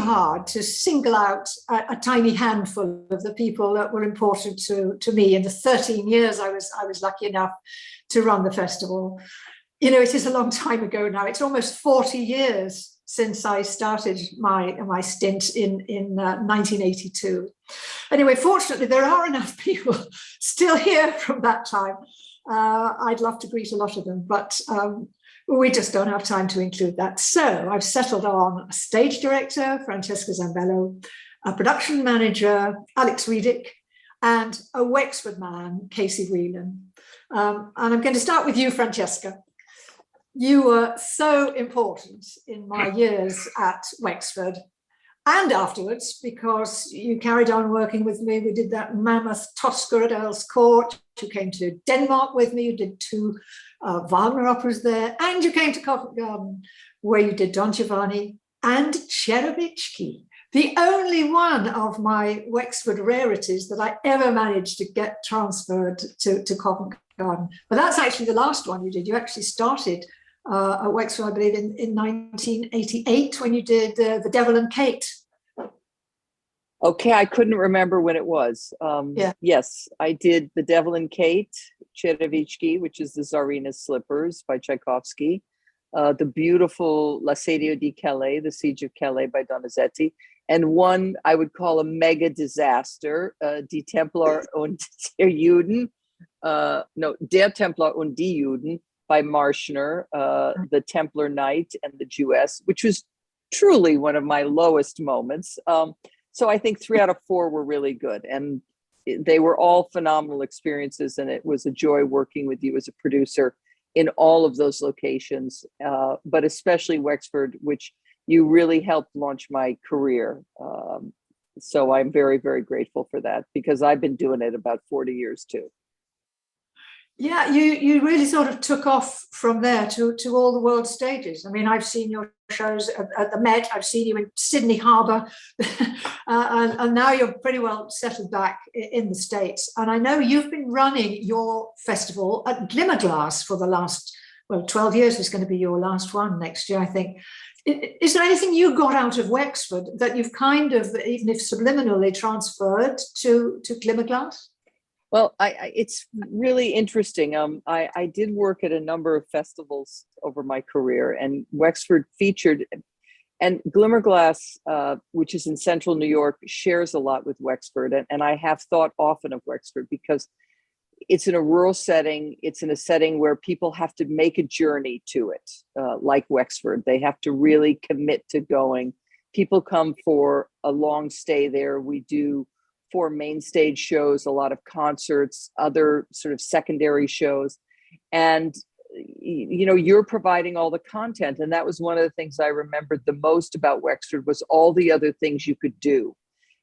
hard to single out a tiny handful of the people that were important to me in the 13 years I was lucky enough to run the festival. You know, it is a long time ago now. It's almost 40 years since I started my stint in 1982. Anyway, fortunately, there are enough people still here from that time. I'd love to greet a lot of them, but we just don't have time to include that. So I've settled on a stage director, Francesca Zambello, a production manager, Alex Reedijk, and a Wexford man, KC Whelan. And I'm going to start with you, Francesca. You were so important in my years at Wexford and afterwards, because you carried on working with me. We did that mammoth Tosca at Earl's Court. You came to Denmark with me. You did 2 Wagner operas there. And you came to Covent Garden, where you did Don Giovanni and Cherubitsky, the only one of my Wexford rarities that I ever managed to get transferred to Covent Garden. But that's actually the last one you did. You actually started at Wexford, I believe, in 1988 when you did The Devil and Kate. Okay, I couldn't remember when it was. Yeah. Yes, I did The Devil and Kate, Cherubitsky, which is the Tsarina's Slippers by Tchaikovsky, the beautiful L'Assedio di Calais, The Siege of Calais by Donizetti, and one I would call a mega disaster, Die Templar und der Juden, Der Templar und die Juden by Marschner, The Templar Knight and the Jewess, which was truly one of my lowest moments. So I think 3 out of 4 were really good, and they were all phenomenal experiences. And it was a joy working with you as a producer in all of those locations, but especially Wexford, which you really helped launch my career. So I'm very, very grateful for that, because I've been doing it about 40 years too. Yeah, you really sort of took off from there to all the world stages. I mean, I've seen your shows at the Met, I've seen you in Sydney Harbour, and now you're pretty well settled back in the States. And I know you've been running your festival at Glimmerglass for the last, 12 years is going to be your last one next year, I think. Is there anything you got out of Wexford that you've kind of, even if subliminally, transferred to Glimmerglass? Well, it's really interesting. I did work at a number of festivals over my career, and Wexford featured, and Glimmerglass, which is in central New York, shares a lot with Wexford. And I have thought often of Wexford because it's in a rural setting. It's in a setting where people have to make a journey to it, like Wexford. They have to really commit to going. People come for a long stay there. We do 4 main stage shows, a lot of concerts, other sort of secondary shows. And, you know, you're providing all the content. And that was one of the things I remembered the most about Wexford, was all the other things you could do.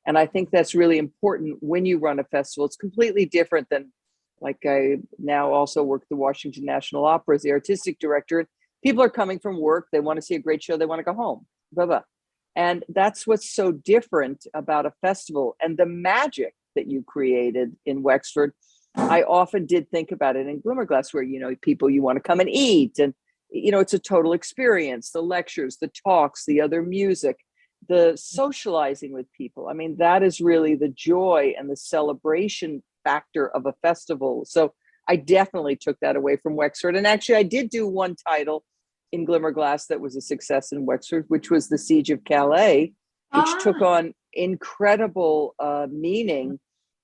And I think that's really important when you run a festival. It's completely different than, like, I now also work at the Washington National Opera as the artistic director. People are coming from work. They want to see a great show. They want to go home. Blah, blah. And that's what's so different about a festival, and the magic that you created in Wexford. I often did think about it in Glimmerglass, where, you know, people, you want to come and eat, and, you know, it's a total experience, the lectures, the talks, the other music, the socializing with people. I mean, that is really the joy and the celebration factor of a festival. So I definitely took that away from Wexford. And actually, I did do one title in Glimmerglass that was a success in Wexford, which was The Siege of Calais, which took on incredible meaning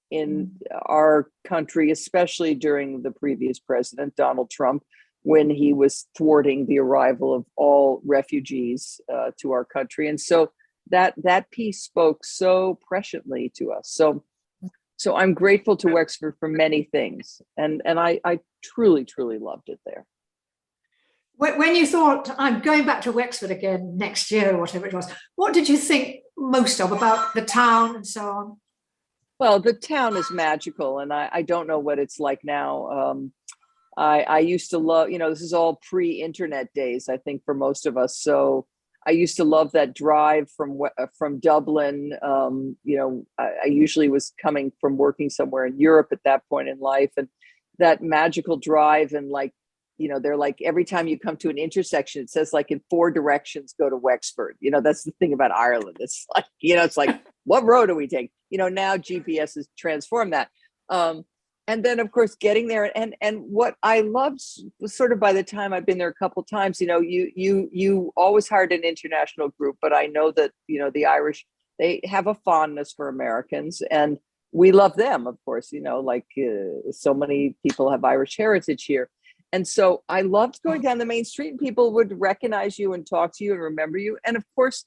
in our country, especially during the previous president, Donald Trump, when he was thwarting the arrival of all refugees to our country. And so that piece spoke so presciently to us. So I'm grateful to Wexford for many things. And I truly, truly loved it there. When you thought, I'm going back to Wexford again next year, or whatever it was, what did you think most of about the town and so on? Well, the town is magical, and I don't know what it's like now. I used to love, you know, this is all pre-internet days, I think, for most of us. So I used to love that drive from Dublin. You know, I usually was coming from working somewhere in Europe at that point in life, and that magical drive, and like, they're like, every time you come to an intersection, it says like in 4 directions, go to Wexford. That's the thing about Ireland. It's like, it's like, what road do we take? Now GPS has transformed that. And then of course, getting there and what I loved was sort of by the time I've been there a couple of times, you always hired an international group, but I know that, the Irish, they have a fondness for Americans and we love them, of course, so many people have Irish heritage here. And so I loved going down the main street and people would recognize you and talk to you and remember you. And of course,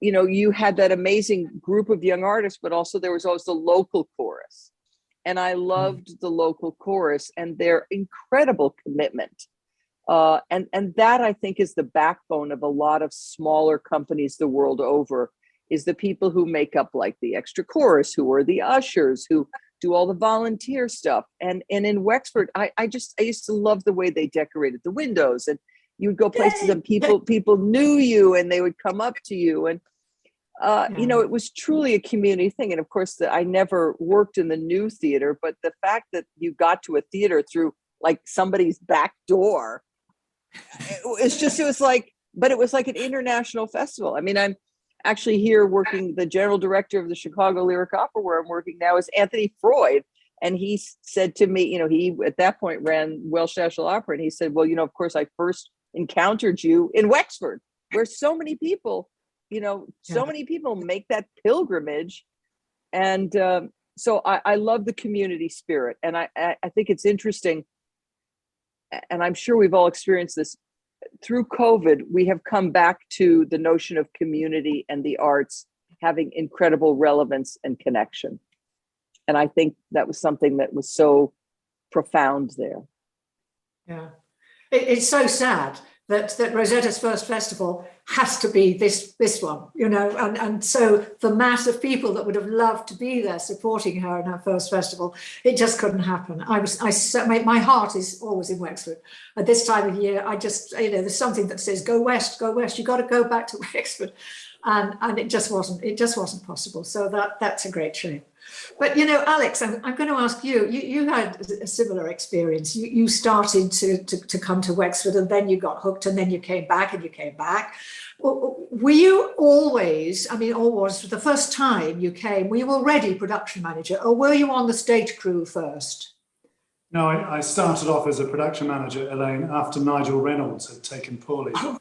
you had that amazing group of young artists, but also there was always the local chorus. And I loved the local chorus and their incredible commitment. And that I think is the backbone of a lot of smaller companies the world over, is the people who make up like the extra chorus, who are the ushers, who do all the volunteer stuff. And in Wexford, I used to love the way they decorated the windows, and you would go places and people knew you and they would come up to you. And, it was truly a community thing. And of course, I never worked in the new theater, but the fact that you got to a theater through like somebody's back door, it was like an international festival. I mean, I'm actually here working, the general director of the Chicago Lyric Opera, where I'm working now, is Anthony Freud. And he said to me, he at that point ran Welsh National Opera. And he said, well, of course, I first encountered you in Wexford, where so many people, many people make that pilgrimage. And so I love the community spirit. And I think it's interesting. And I'm sure we've all experienced this. Through COVID, we have come back to the notion of community and the arts having incredible relevance and connection. And I think that was something that was so profound there. Yeah, it's so sad that Rosetta's first festival has to be this one, and so the mass of people that would have loved to be there supporting her in her first festival, it just couldn't happen. My heart is always in Wexford at this time of year. I just, there's something that says go west, you got to go back to Wexford, and it just wasn't possible. So that's a great shame. But Alex, I'm going to ask you. You had a similar experience. You started to come to Wexford, and then you got hooked, and then you came back, and you came back. Were you always? Or was the first time you came? Were you already production manager, or were you on the stage crew first? No, I started off as a production manager, Elaine, after Nigel Reynolds had taken poorly. Oh,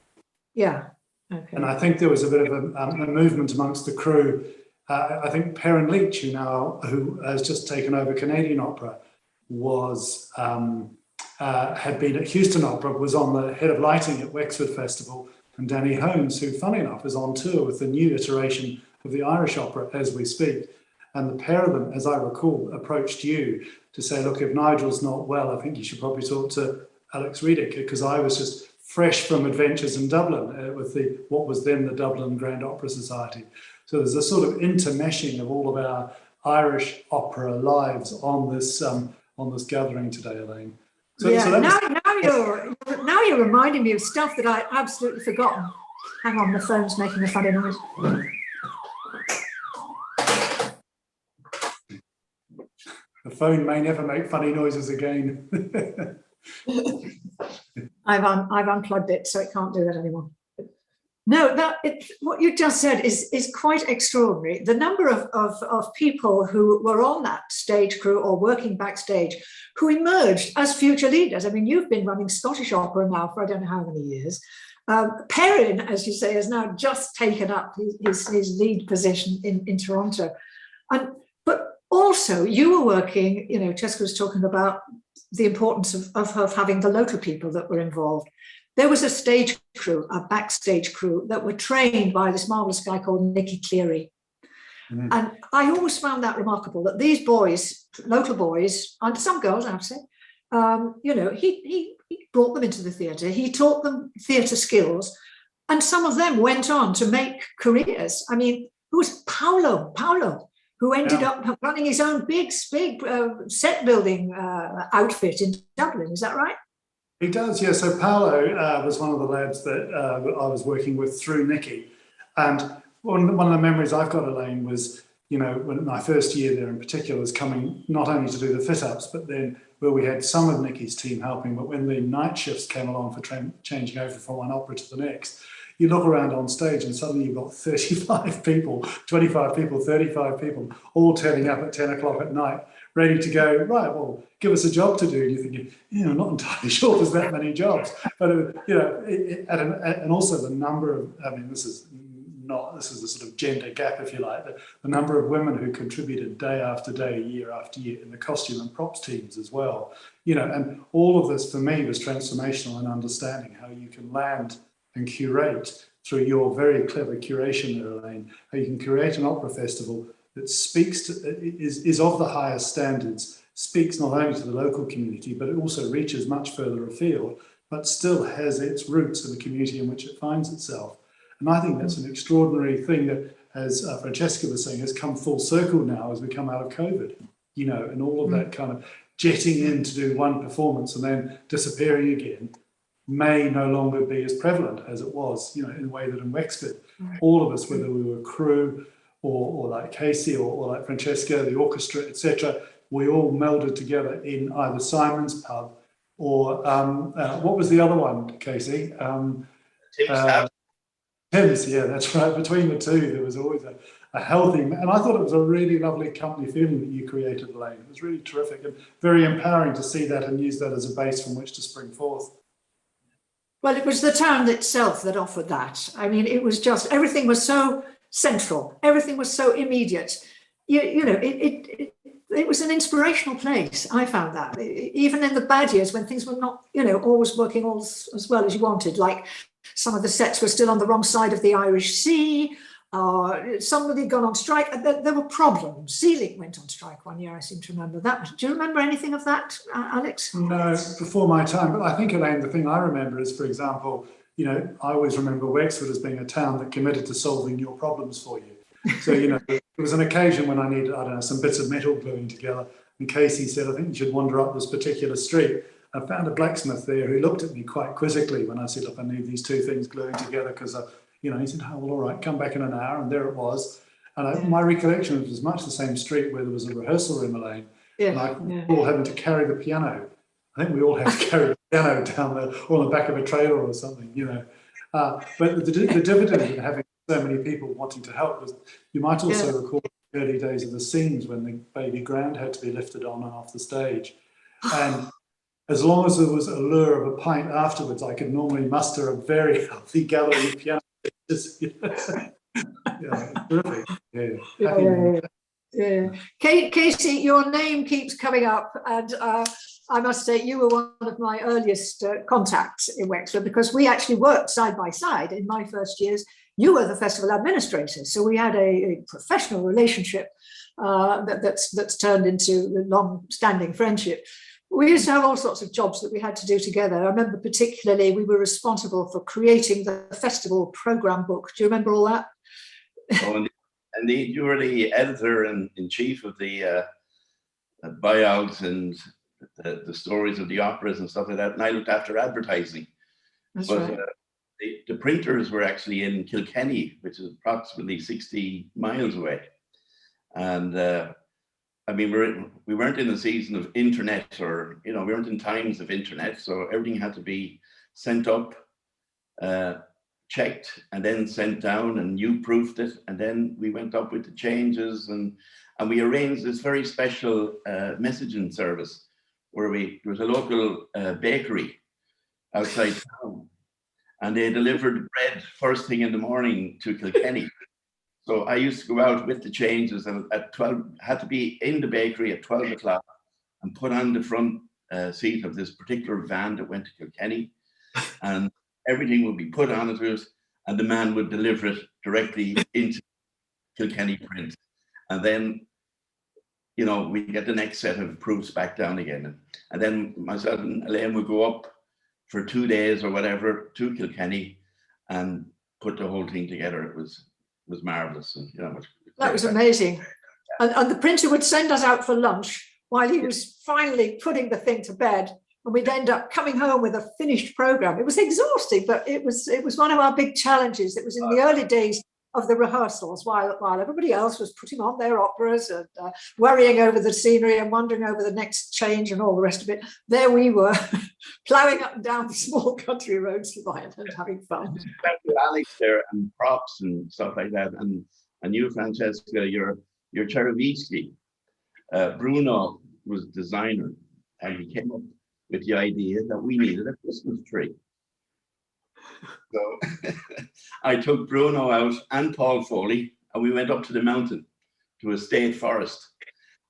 yeah. Okay. And I think there was a bit of a movement amongst the crew. I think Perrin Leach, who has just taken over Canadian Opera, had been at Houston Opera, was on the head of lighting at Wexford Festival, and Danny Holmes, who, funny enough, is on tour with the new iteration of the Irish Opera as we speak. And the pair of them, as I recall, approached you to say, look, if Nigel's not well, I think you should probably talk to Alex Reedijk, because I was just fresh from adventures in Dublin with what was then the Dublin Grand Opera Society. So there's a sort of intermeshing of all of our Irish opera lives on this gathering today, Elaine. So now you're reminding me of stuff that I absolutely forgotten. Hang on, the phone's making a funny noise. The phone may never make funny noises again. I've unplugged it, so it can't do that anymore. No, what you just said is quite extraordinary. The number of people who were on that stage crew or working backstage who emerged as future leaders. You've been running Scottish Opera now for I don't know how many years. Perrin, as you say, has now just taken up his lead position in Toronto. But also you were working, Jessica was talking about the importance of having the local people that were involved. There was a stage crew, a backstage crew, that were trained by this marvelous guy called Nicky Cleary. Mm-hmm. And I always found that remarkable, that these boys, local boys, and some girls, I have to say, he brought them into the theatre. He taught them theatre skills, and some of them went on to make careers. Who was Paolo, who ended up running his own big set building outfit in Dublin. Is that right? He does, yeah. So Paolo was one of the lads that I was working with through Nicky. And one of the memories I've got, Elaine, was you know, when my first year there in particular was coming not only to do the fit-ups, but then where we had some of Nikki's team helping, but when the night shifts came along for changing over from one opera to the next, you look around on stage and suddenly you've got 35 people, 25 people, 35 people, all turning up at 10 o'clock at night, ready to go, right, well, give us a job to do. And you're thinking, you know, not entirely sure there's that many jobs. But, you know, and also the number of, I mean, this is the sort of gender gap, if you like, the number of women who contributed day after day, year after year in the costume and props teams as well. You know, and all of this for me was transformational in understanding how you can land and curate through your very clever curation there, Elaine, how you can create an opera festival that speaks to, is of the highest standards, speaks not only to the local community, but it also reaches much further afield, but still has its roots in the community in which it finds itself. And I think that's an extraordinary thing that, as Francesca was saying, has come full circle now as we come out of COVID, you know, and all of that kind of jetting in to do one performance and then disappearing again may no longer be as prevalent as it was, you know, in a way that in Wexford, all of us, whether we were crew or like Casey or like Francesca, the orchestra, etc., we all melded together in either Simon's Pub or what was the other one, Casey? Tim's, yeah, that's right. Between the two, there was always a healthy, and I thought it was a really lovely company feeling that you created, Elaine. It was really terrific and very empowering to see that and use that as a base from which to spring forth. Well, it was the town itself that offered that. I mean, it was just, everything was so central, everything was so immediate. You know, it was an inspirational place. I found that, even in the bad years when things were not, you know, always working as well as you wanted, like some of the sets were still on the wrong side of the Irish Sea, somebody had gone on strike. There were problems. Sealing went on strike one year, I seem to remember that. Do you remember anything of that, Alex? No, before my time. But I think, Elaine, the thing I remember is, for example, you know, I always remember Wexford as being a town that committed to solving your problems for you. So, you know, there was an occasion when I needed, I don't know, some bits of metal gluing together. And Casey said, I think you should wander up this particular street. I found a blacksmith there who looked at me quite quizzically when I said, look, I need these two things gluing together because, you know, he said, oh, well, all right, come back in an hour. And there it was. And my recollection was much the same street where there was a rehearsal room, Elaine. And I all having to carry the piano. I think we all had to carry the piano down there or on the back of a trailer or something, you know. But the dividend in having so many people wanting to help was, you might also recall the early days of the scenes when the baby grand had to be lifted on and off the stage. And as long as there was a lure of a pint afterwards, I could normally muster a very healthy gallery of piano. Just, you know, terrific. Yeah. Casey, your name keeps coming up, and I must say you were one of my earliest contacts in Wexford because we actually worked side by side in my first years. You were the festival administrator, so we had a professional relationship that's turned into a long-standing friendship. We used to have all sorts of jobs that we had to do together. I remember particularly we were responsible for creating the festival program book. Do you remember all that? Oh, indeed, you were the editor-in-chief of the buyouts and the stories of the operas and stuff like that, and I looked after advertising. That's right. The printers were actually in Kilkenny, which is approximately 60 miles away. And I mean, we weren't in the season of internet, or, you know, we weren't in times of internet. So everything had to be sent up, checked, and then sent down, and you proofed it. And then we went up with the changes, and we arranged this very special messaging service where there was a local bakery outside town, and they delivered bread first thing in the morning to Kilkenny. So I used to go out with the changes, and at 12, had to be in the bakery at 12 o'clock and put on the front seat of this particular van that went to Kilkenny, and everything would be put on it, and the man would deliver it directly into Kilkenny print. And then, you know, we get the next set of proofs back down again. And then myself and Elaine would go up for 2 days or whatever to Kilkenny and put the whole thing together. It was marvelous, and you know, that was amazing. And the printer would send us out for lunch while he was finally putting the thing to bed, and we'd end up coming home with a finished program. It was exhausting, but it was one of our big challenges. It was in the early days of the rehearsals while everybody else was putting on their operas and worrying over the scenery and wondering over the next change and all the rest of it. There we were, ploughing up and down the small country roads of Ireland, having fun. With Alex there and props and stuff like that, and you, Francesca, your Cherubitsky. Bruno was designer, and he came up with the idea that we needed a Christmas tree. So I took Bruno out and Paul Foley, and we went up to the mountain to a state forest.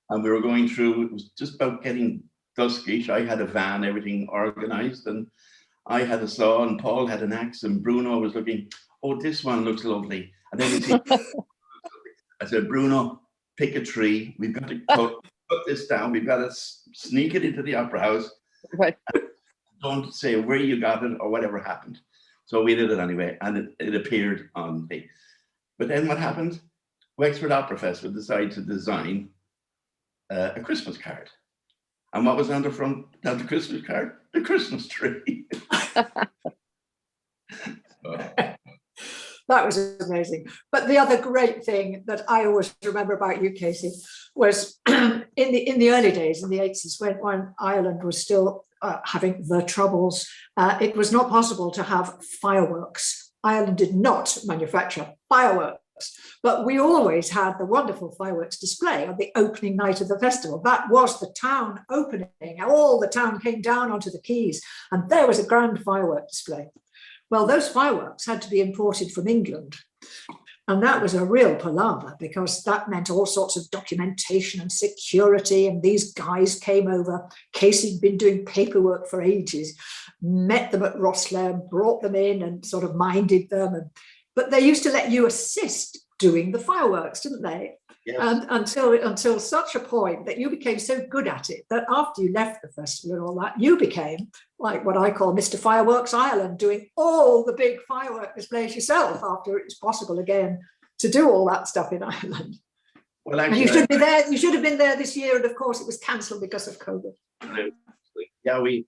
And we were going through, it was just about getting duskish. I had a van, everything organized, and I had a saw, and Paul had an axe, and Bruno was looking, oh, this one looks lovely. And then I said, Bruno, pick a tree. We've got to cut this down. We've got to sneak it into the opera house. Right. Don't say where you got it or whatever happened. So we did it anyway, and it appeared on the. But then what happened? Wexford Opera Festival decided to design a Christmas card. And what was on the front of the Christmas card? The Christmas tree. That was amazing. But the other great thing that I always remember about you, Casey, was in the early days, in the 80s, when Ireland was still having the troubles, it was not possible to have fireworks. Ireland did not manufacture fireworks, but we always had the wonderful fireworks display on the opening night of the festival. That was the town opening. All the town came down onto the quays, and there was a grand firework display. Well, those fireworks had to be imported from England. And that was a real palaver, because that meant all sorts of documentation and security. And these guys came over. Casey'd been doing paperwork for ages, met them at Rosslare, brought them in and sort of minded them. But they used to let you assist doing the fireworks, didn't they? Yes. And until such a point that you became so good at it that after you left the festival and all that, you became like what I call Mr. Fireworks Ireland, doing all the big firework displays yourself after it was possible again to do all that stuff in Ireland. Well, actually, and you should be there. You should have been there this year, and of course, it was cancelled because of COVID. Yeah, we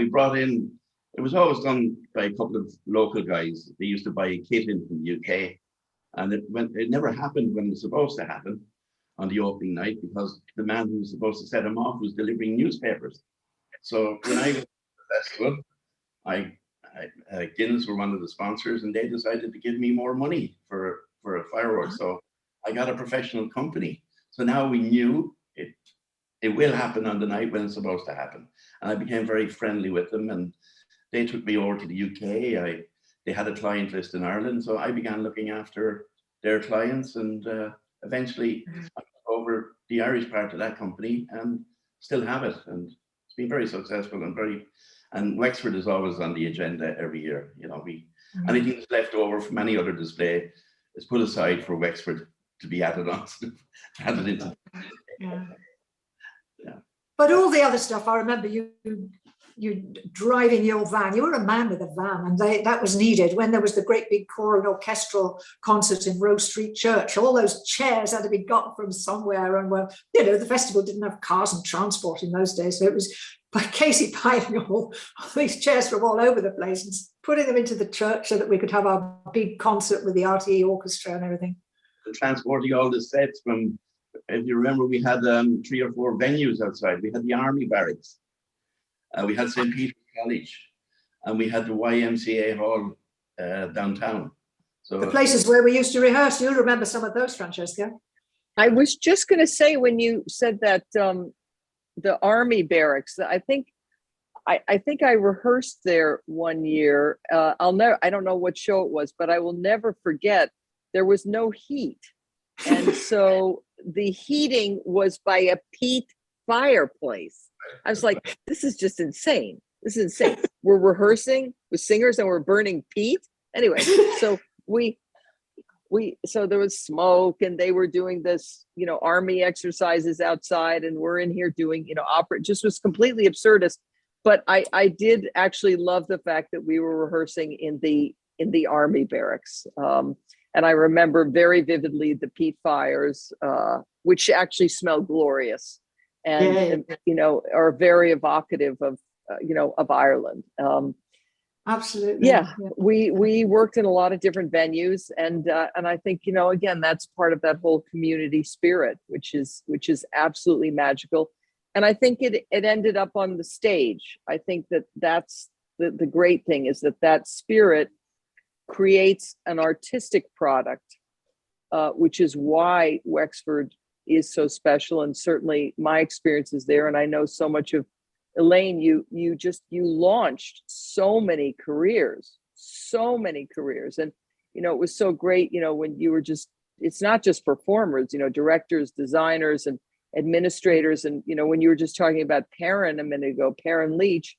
brought in. It was always done by a couple of local guys. They used to buy a kit in from the UK. And it never happened when it was supposed to happen on the opening night, because the man who was supposed to set them off was delivering newspapers. So when I went to the festival, Guinness were one of the sponsors, and they decided to give me more money for a firework. So I got a professional company. So now we knew it will happen on the night when it's supposed to happen. And I became very friendly with them, and they took me over to the UK. They had a client list in Ireland, so I began looking after their clients, and eventually I took over the Irish part of that company and still have it. And it's been very successful and Wexford is always on the agenda every year. You know, anything that's left over from any other display is put aside for Wexford to be added on, added into. Yeah. But all the other stuff, I remember you driving your van. You were a man with a van, and that was needed when there was the great big choral and orchestral concert in Rose Street Church. All those chairs had to be got from somewhere, and the festival didn't have cars and transport in those days, so it was by Casey piling all these chairs from all over the place and putting them into the church so that we could have our big concert with the RTE orchestra and everything. And transporting all the sets from, if you remember, we had 3 or 4 venues outside. We had the Army Barracks. We had St. Peter's College, and we had the YMCA Hall downtown. So the places where we used to rehearse. You'll remember some of those, Francesca. I was just going to say, when you said that the Army Barracks, I think I rehearsed there one year. I don't know what show it was, but I will never forget. There was no heat, and so the heating was by a peat fireplace. I was like, this is just insane. This is insane. We're rehearsing with singers and we're burning peat. Anyway, so so there was smoke, and they were doing this, army exercises outside, and we're in here doing, opera. It just was completely absurdist. But I did actually love the fact that we were rehearsing in the Army Barracks. And I remember very vividly the peat fires, which actually smell glorious. And are very evocative of Ireland. Absolutely. Yeah, we worked in a lot of different venues, and I think, you know, again, that's part of that whole community spirit, which is absolutely magical. And I think it ended up on the stage. I think that's the great thing, is that spirit creates an artistic product, which is why Wexford is so special. And certainly my experience is there, and I know so much of Elaine. You launched so many careers, and you know, it was so great, you know, when you were it's not just performers, you know, directors, designers, and administrators. And you know, when you were just talking about Perrin a minute ago, Perrin Leach,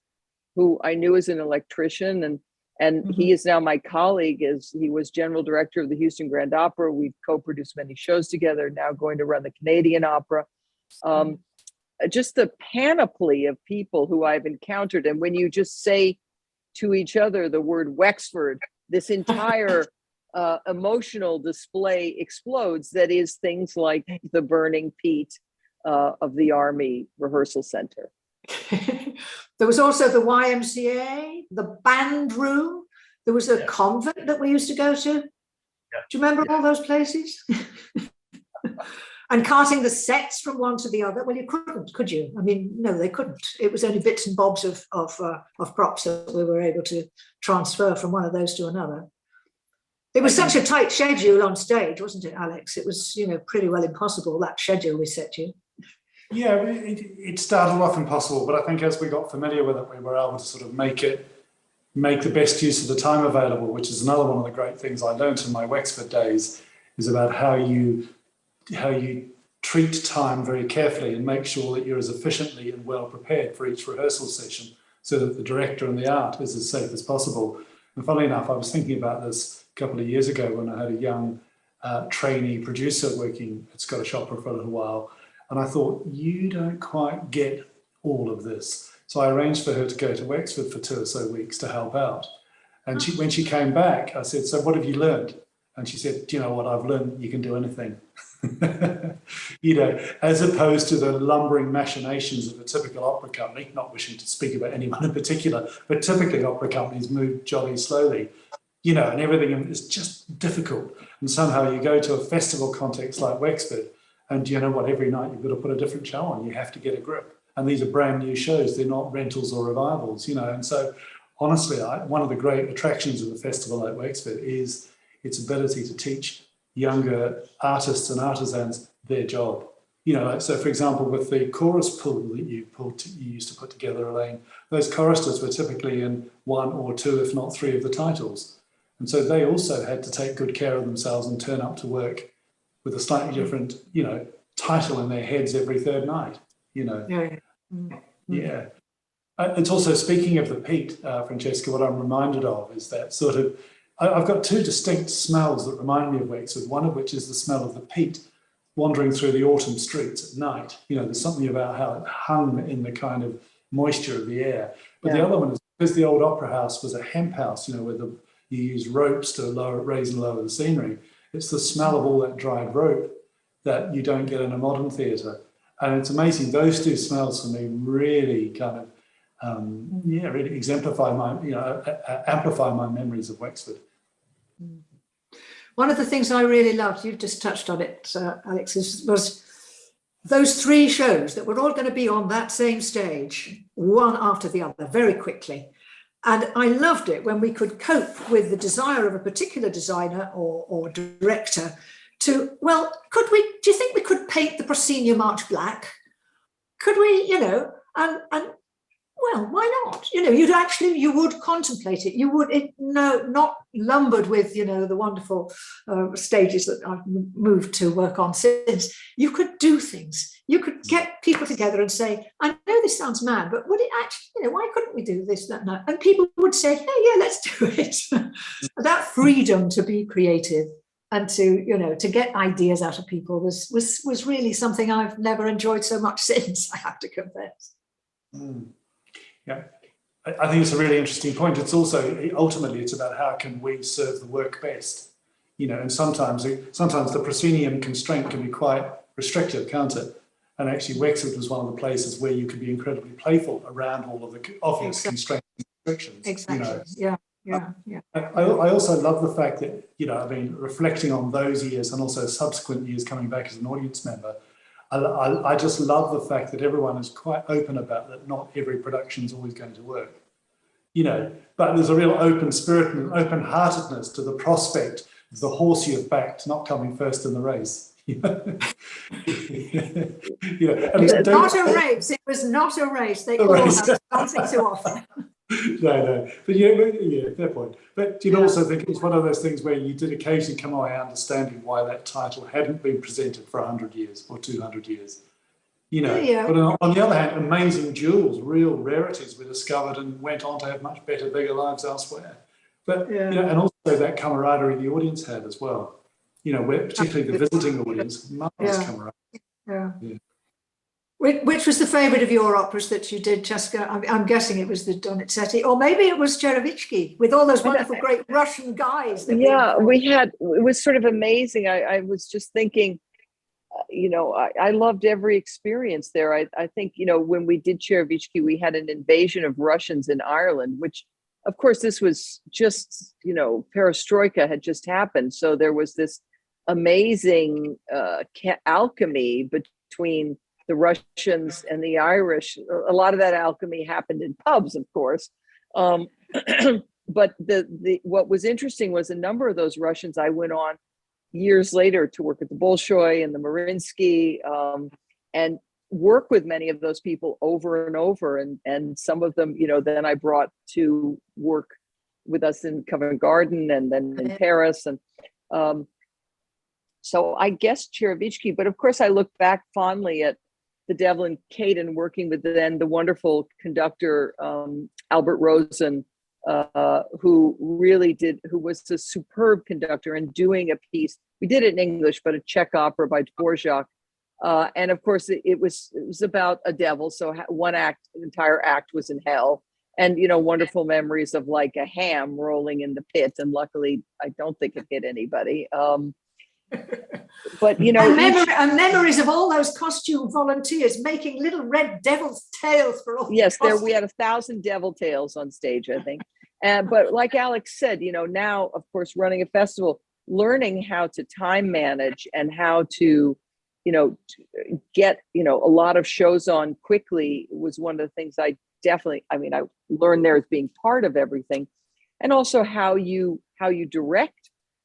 who I knew as an electrician, and Mm-hmm. he is now my colleague, as he was general director of the Houston Grand Opera. We've co-produced many shows together, now going to run the Canadian Opera. Just the panoply of people who I've encountered. And when you just say to each other the word Wexford, this entire emotional display explodes. That is things like the burning peat of the Army Rehearsal Center. There was also the YMCA, the band room. There was a convent that we used to go to. Yeah. Do you remember all those places? And carting the sets from one to the other. Well, you couldn't, could you? I mean, no, they couldn't. It was only bits and bobs of props that we were able to transfer from one of those to another. It was such a tight schedule on stage, wasn't it, Alex? It was, you know, pretty well impossible, that schedule we set you. Yeah, it started off impossible, but I think as we got familiar with it, we were able to sort of make the best use of the time available, which is another one of the great things I learned in my Wexford days, is about how you treat time very carefully and make sure that you're as efficiently and well prepared for each rehearsal session, so that the director and the art is as safe as possible. And funnily enough, I was thinking about this a couple of years ago when I had a young trainee producer working at Scottish Opera for a little while. And I thought, you don't quite get all of this. So I arranged for her to go to Wexford for 2 or so weeks to help out. And when she came back, I said, so what have you learned? And she said, do you know what, I've learned you can do anything. You know, as opposed to the lumbering machinations of a typical opera company, not wishing to speak about anyone in particular, but typically opera companies move jolly slowly, you know, and everything is just difficult. And somehow you go to a festival context like Wexford, and you know what, every night you've got to put a different show on. You have to get a grip. And these are brand new shows. They're not rentals or revivals, you know. And so honestly, one of the great attractions of a festival like Wexford is its ability to teach younger artists and artisans their job. You know, so for example, with the chorus pool that you used to put together, Elaine, those choristers were typically in 1 or 2, if not 3 of the titles. And so they also had to take good care of themselves and turn up to work with a slightly different, you know, title in their heads every 3rd night, you know. Yeah. It's also, speaking of the peat, Francesca, what I'm reminded of is that sort of, I've got 2 distinct smells that remind me of Wexford, one of which is the smell of the peat wandering through the autumn streets at night. You know, there's something about how it hung in the kind of moisture of the air. But the other one is, because the old opera house was a hemp house, you know, where you use ropes to raise and lower the scenery. It's the smell of all that dried rope that you don't get in a modern theatre. And it's amazing, those 2 smells for me really kind of, really exemplify amplify my memories of Wexford. One of the things I really loved, you've just touched on it, Alex, was those 3 shows that were all going to be on that same stage, one after the other, very quickly. And I loved it when we could cope with the desire of a particular designer or director to, well, do you think we could paint the proscenium March black? Could we, you know, and well, why not? You know, you would contemplate it. You would, not lumbered with, you know, the wonderful stages that I've moved to work on since. You could do things. You could get people together and say, I know this sounds mad, but would it actually, you know, why couldn't we do this, that, and that? And people would say, hey, yeah, let's do it. That freedom to be creative and to, you know, to get ideas out of people was really something I've never enjoyed so much since, I have to confess. Yeah, I think it's a really interesting point. It's also, ultimately, it's about how can we serve the work best, you know, and sometimes the proscenium constraint can be quite restrictive, can't it? And actually Wexford was one of the places where you could be incredibly playful around all of the obvious constraints and restrictions. Exactly. Yeah. I also love the fact that, I mean, reflecting on those years and also subsequent years coming back as an audience member, I just love the fact that everyone is quite open about that not every production is always going to work. But there's a real open spirit and open-heartedness to the prospect of the horse you've backed not coming first in the race. It was not a race. It was not a race. They all have something to offer. No, but yeah, fair point. But you'd also think it was one of those things where you did occasionally come away understanding why that title hadn't been presented for 100 years or 200 years. But on the other hand, amazing jewels, real rarities were discovered and went on to have much better, bigger lives elsewhere. But and also that camaraderie the audience had as well. Where particularly the visiting audience, marvelous camaraderie. Yeah. Which was the favourite of your operas that you did, Jessica? I'm guessing it was the Donizetti, or maybe it was Cherevitsky with all those wonderful, great Russian guys. We had. It was sort of amazing. I was just thinking, I loved every experience there. I think, when we did Cherevitsky, we had an invasion of Russians in Ireland, which, of course, this was just, perestroika had just happened. So there was this amazing alchemy between the Russians and the Irish. A lot of that alchemy happened in pubs, of course. But what was interesting was a number of those Russians I went on years later to work at the Bolshoi and the Mariinsky, and work with many of those people over and over. And some of them, then I brought to work with us in Covent Garden and then in Paris. And so I guess Cherevitsky, but of course I look back fondly at the Devil and Kate and working with then the wonderful conductor, Albert Rosen, who was a superb conductor and doing a piece. We did it in English, but a Czech opera by Dvorak. And of course it was about a devil. So an entire act was in hell, and, wonderful memories of like a ham rolling in the pit. And luckily I don't think it hit anybody. But and memories of all those costume volunteers making little red devil's tails for all. Yes, we had 1,000 devil tails on stage, I think. But like Alex said, now, of course, running a festival, learning how to time manage and how to, get, a lot of shows on quickly was one of the things I learned there as being part of everything. And also how you direct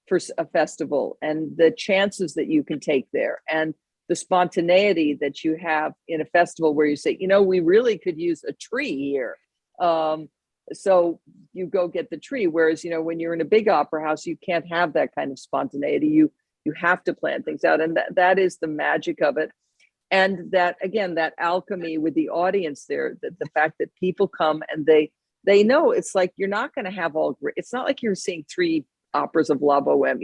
for a festival and the chances that you can take there and the spontaneity that you have in a festival where you say, we really could use a tree here. So you go get the tree. Whereas, when you're in a big opera house, you can't have that kind of spontaneity. You have to plan things out. And that is the magic of it. And that, again, that alchemy with the audience there, the fact that people come and they know it's like, you're not going to have it's not like you're seeing 3 operas of La Boheme.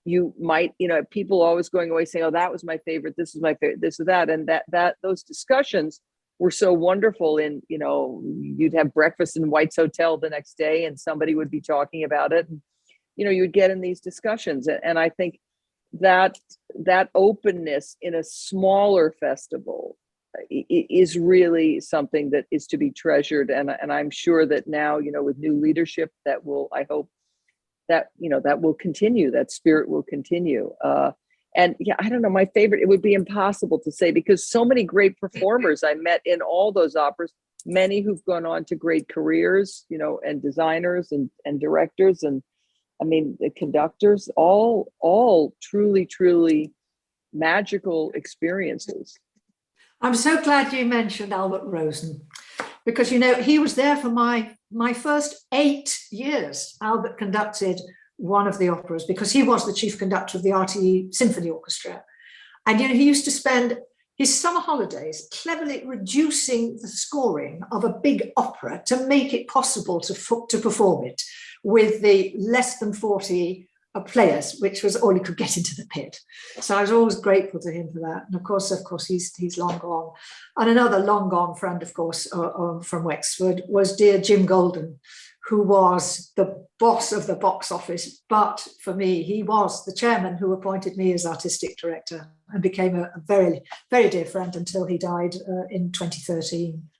You might, people always going away saying, oh, that was my favorite, this is my favorite, this or that. And that those discussions were so wonderful. And, you'd have breakfast in White's Hotel the next day and somebody would be talking about it. And, you'd get in these discussions. And I think that openness in a smaller festival is really something that is to be treasured. And I'm sure that now, with new leadership that will, I hope, that will continue, that spirit will continue. And I don't know, my favorite, it would be impossible to say because so many great performers I met in all those operas, many who've gone on to great careers, and designers and directors, and the conductors, all truly, truly magical experiences. I'm so glad you mentioned Albert Rosen, because, he was there for my first 8 years. Albert conducted one of the operas because he was the chief conductor of the RTE Symphony Orchestra. And, he used to spend his summer holidays cleverly reducing the scoring of a big opera to make it possible to perform it with the less than 40 players, which was all he could get into the pit. So I was always grateful to him for that. And of course, he's long gone. And another long gone friend, of course, from Wexford was dear Jim Golden, who was the boss of the box office. But for me, he was the chairman who appointed me as artistic director and became a very, very dear friend until he died in 2013.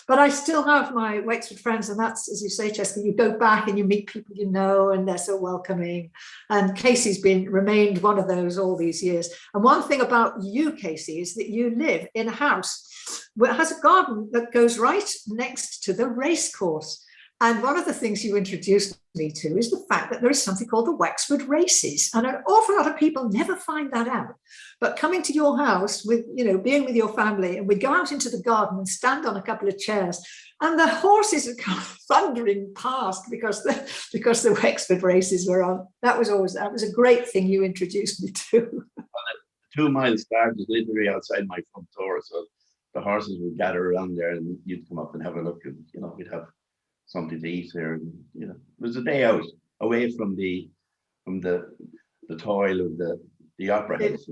But I still have my Wexford friends, and that's, as you say, Francesca, you go back and you meet people you know, and they're so welcoming. And Casey's remained one of those all these years. And one thing about you, Casey, is that you live in a house that has a garden that goes right next to the race course. And one of the things you introduced me to is the fact that there is something called the Wexford Races. And an awful lot of people never find that out. But coming to your house with, being with your family, and we'd go out into the garden and stand on a couple of chairs, and the horses would come thundering past because the Wexford Races were on. That was a great thing you introduced me to. 2 mile start is literally outside my front door. So the horses would gather around there and you'd come up and have a look, and, we'd have something to eat there, and it was a day out away from the toil of the opera house.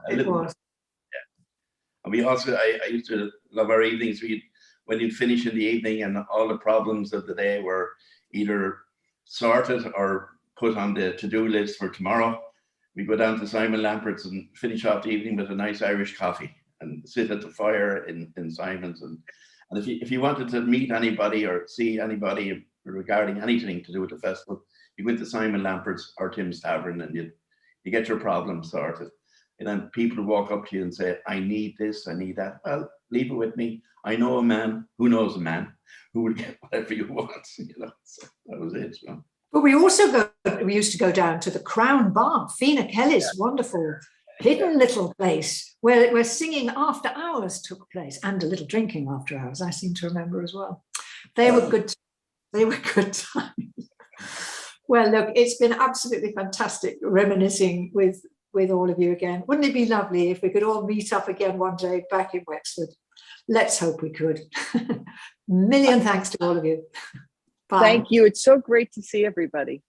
It was. Yeah. And we also, I used to love our evenings. When you'd finish in the evening and all the problems of the day were either sorted or put on the to-do list for tomorrow, we go down to Simon Lampert's and finish off the evening with a nice Irish coffee and sit at the fire in Simon's. And if you wanted to meet anybody or see anybody regarding anything to do with the festival, you went to Simon Lampert's or Tim's Tavern, and you get your problem sorted. And then people would walk up to you and say, I need this, I need that. Well, leave it with me. I know a man who knows a man who will get whatever you want. So that was it. But we used to go down to the Crown Bar, Fina Kelly's wonderful hidden little place where singing after hours took place, and a little drinking after hours, I seem to remember as well. They were good times. Well, look, it's been absolutely fantastic reminiscing with all of you again. Wouldn't it be lovely if we could all meet up again one day back in Wexford? Let's hope we could. Million thanks to all of you. Bye. Thank you. It's so great to see everybody.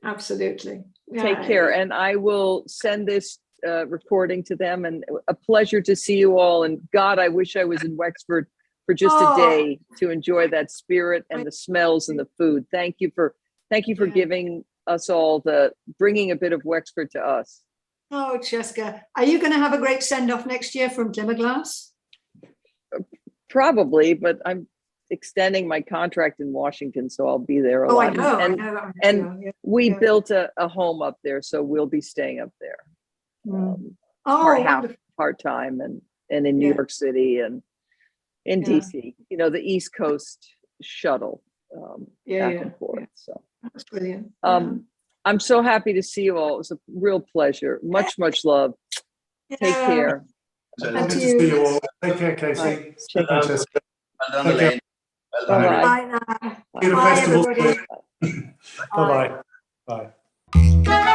Absolutely. Take care. And I will send this recording to them, and a pleasure to see you all. And God, I wish I was in Wexford for just a day to enjoy that spirit and the smells and the food. Thank you for giving us all bringing a bit of Wexford to us. Oh, Francesca, are you going to have a great send-off next year from Glimmerglass? Probably, but I'm extending my contract in Washington, so I'll be there a lot. I know. And we built a home up there, so we'll be staying up there. Part-time and in New York City and in DC, the East Coast shuttle back and forth. So that's brilliant. I'm so happy to see you all. It was a real pleasure. Much love. Take care. Good to see you all. Take care, Casey. Well done, Elaine. Well done. Bye now. Bye, everybody. Bye-bye. Bye.